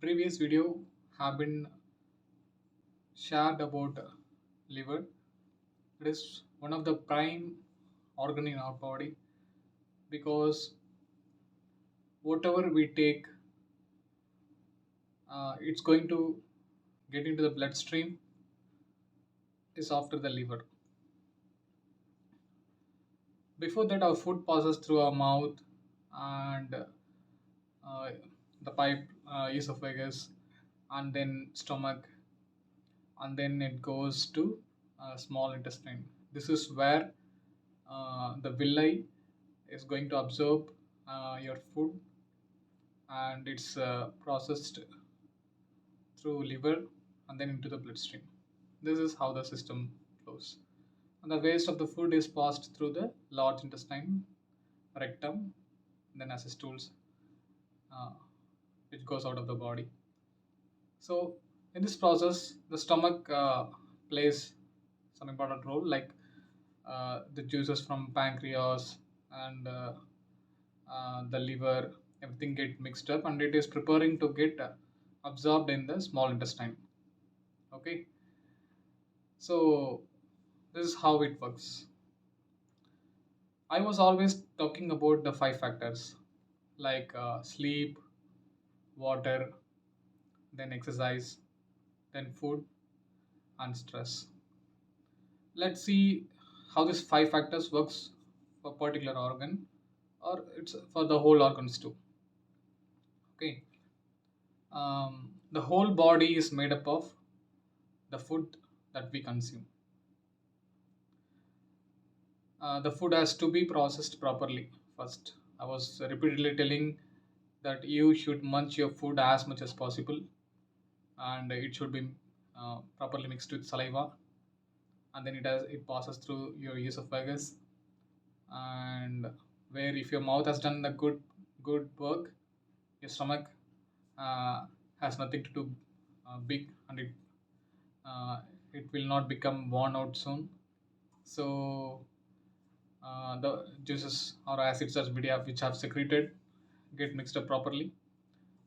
Previous video have been shared about liver. It is one of the prime organ in our body because whatever we take, it's going to get into the bloodstream is after the liver. Before that, our food passes through our mouth and uh, the pipe, esophagus, and then stomach, and then it goes to small intestine. This is where the villi is going to absorb your food, and it's processed through liver and then into the bloodstream. This is how the system flows. And the waste of the food is passed through the large intestine, rectum, then as stools, uh, which goes out of the body. So in this process, the stomach plays some important role, like the juices from pancreas and the liver, everything get mixed up, and it is preparing to get absorbed in the small intestine. Okay, so this is how it works. I was always talking about the five factors, like sleep, water, then exercise, then food, and stress. Let's see how this five factors works for particular organ, or it's for the whole organs too. Okay, the whole body is made up of the food that we consume. The food has to be processed properly first. I was repeatedly telling that you should munch your food as much as possible, and it should be properly mixed with saliva, and then it passes through your esophagus, and where if your mouth has done the good work, your stomach uh, has nothing to do big, and uh, it will not become worn out soon. So the juices or acids or media which have secreted get mixed up properly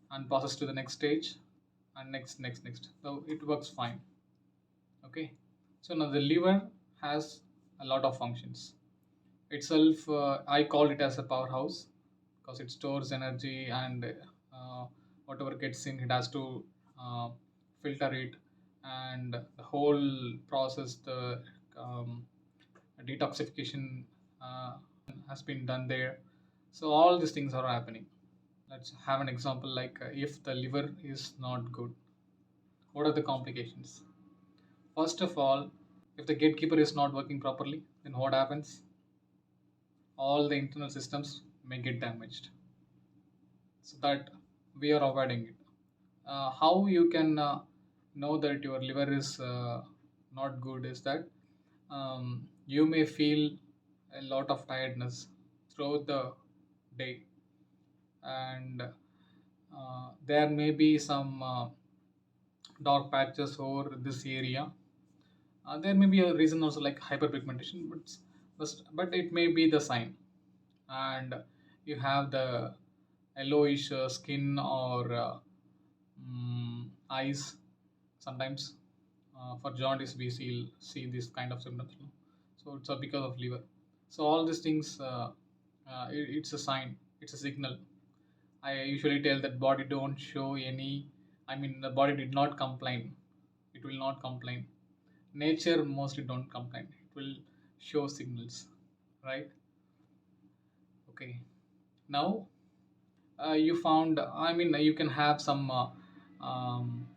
and passes to the next stage, and next, so it works fine. Okay, so now the liver has a lot of functions itself. I call it as a powerhouse because it stores energy, and whatever gets in, it has to uh, filter it, and the whole process, the um, detoxification uh, has been done there. So all these things are happening. Let's have an example, like if the liver is not good, what are the complications? First of all, if the gatekeeper is not working properly, then what happens? All the internal systems may get damaged. So that we are avoiding it. How you can know that your liver is not good is that you may feel a lot of tiredness throughout the day, and there may be some dark patches over this area. There may be a reason also like hyperpigmentation, but it may be the sign, and you have the yellowish skin or eyes sometimes. For jaundice, we see this kind of symptoms. No? So it's because of liver. So all these things, it's a sign, it's a signal. I usually tell that body don't show any. I mean, the body did not complain. It will not complain. Nature mostly don't complain. It will show signals, right? Okay. Now you found. I mean, you can have some um,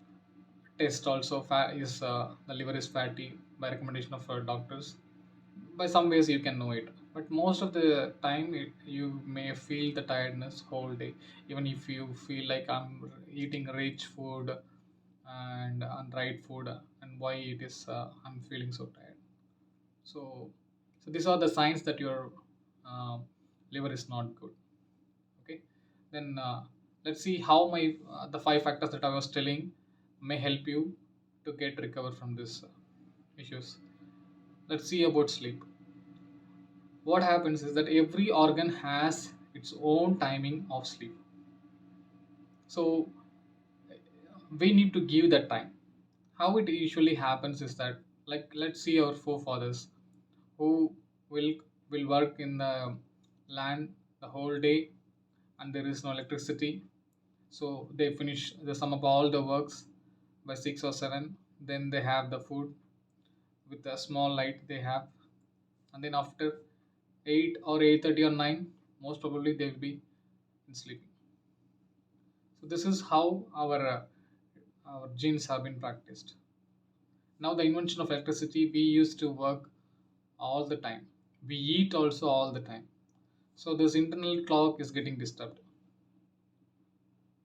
test also. Is the liver is fatty by recommendation of doctors. By some ways you can know it, but most of the time you may feel the tiredness whole day, even if you feel like I'm eating rich food and unright food, and why it is I'm feeling so tired. So these are the signs that your uh, liver is not good. Okay, then let's see how my the five factors that I was telling may help you to get recover from this issues. Let's see about sleep. What happens is that every organ has its own timing of sleep. So we need to give that time. How it usually happens is that, like, let's see our forefathers who will work in the land the whole day, and there is no electricity. So they finish the sum up all the works by 6 or 7. Then they have the food with a small light they have, and then after 8 or 8:30 or 9, most probably they will be in sleeping. So this is how our genes have been practiced. Now the invention of electricity, we used to work all the time, we eat also all the time, so this internal clock is getting disturbed.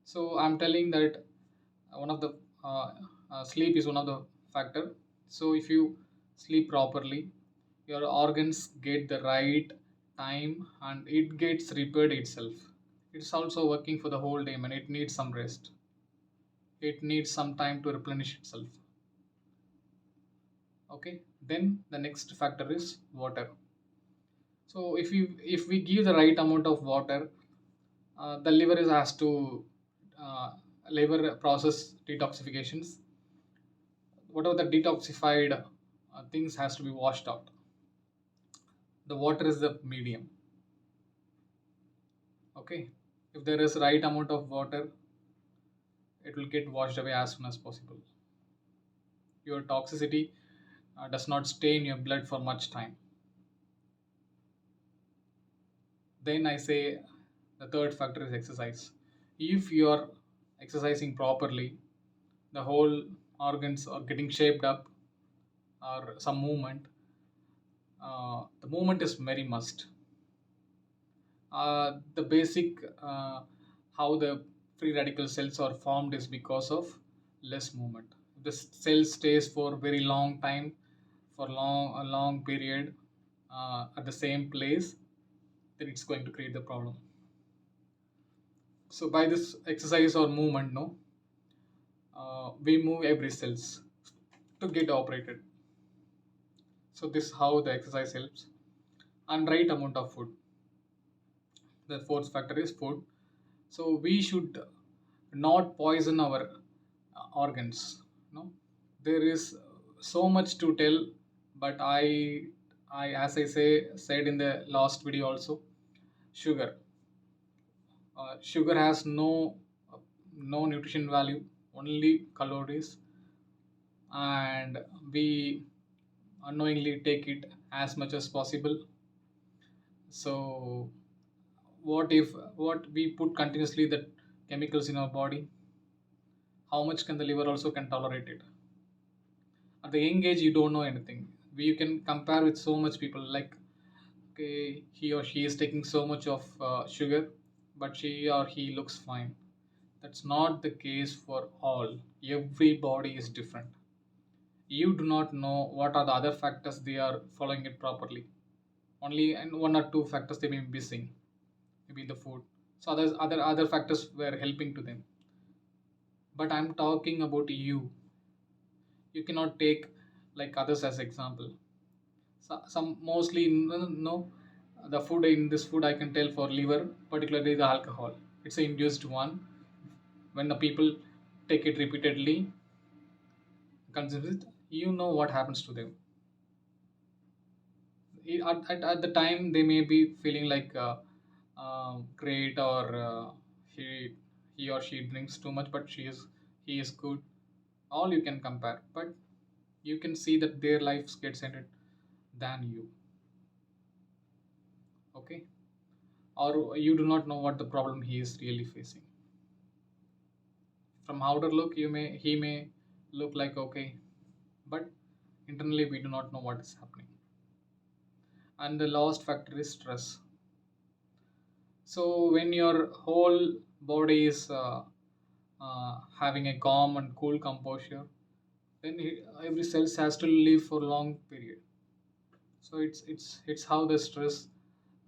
So I'm telling that one of the uh, sleep is one of the factor. So if you sleep properly, your organs get the right time and it gets repaired itself. It's also working for the whole day, and it needs some rest. It needs some time to replenish itself. Okay, then the next factor is water. So if we give the right amount of water, the liver is has to uh, liver process detoxifications. Whatever the detoxified things has to be washed out. The water is the medium. Okay, if there is right amount of water, it will get washed away as soon as possible. Your toxicity does not stay in your blood for much time. Then I say the third factor is exercise. If you are exercising properly, the whole organs are getting shaped up, or some movement. The movement is very must. The basic how the free radical cells are formed is because of less movement. If the cell stays for very long time, for a long period at the same place, then it's going to create the problem. So by this exercise or movement, no, we move every cells to get operated. So this is how the exercise helps. And right amount of food. The fourth factor is food. So we should not poison our organs. No, there is so much to tell, but I as I said in the last video also, sugar. Sugar has no nutrition value, only calories, and we unknowingly take it as much as possible. So what we put continuously the chemicals in our body, how much can the liver also can tolerate it? At the young age you don't know anything. We can compare with so much people, like, okay, he or she is taking so much of sugar, but she or he looks fine. That's not the case for all. Every body is different. You do not know what are the other factors they are following it properly. Only and one or two factors they may be missing, maybe the food. So other factors were helping to them. But I'm talking about you. You cannot take like others as example. So, some mostly no, the food in this food I can tell for liver, particularly the alcohol. It's an induced one. When the people take it repeatedly, consume it, you know what happens to them. At the time they may be feeling like great, or he he or she drinks too much, but he is good. All you can compare, but you can see that their lives gets ended than you. Okay, or you do not know what the problem he is really facing. From outer look, he may look like okay, but internally we do not know what is happening. And the last factor is stress. So when your whole body is having a calm and cool composure, then every cell has to live for long period. So it's how the stress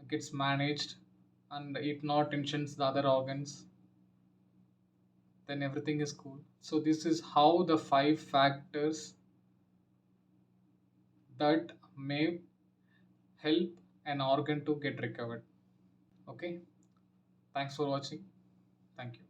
gets managed, and it not tensions the other organs, then everything is cool. So this is how the five factors that may help an organ to get recovered. Okay, thanks for watching. Thank you.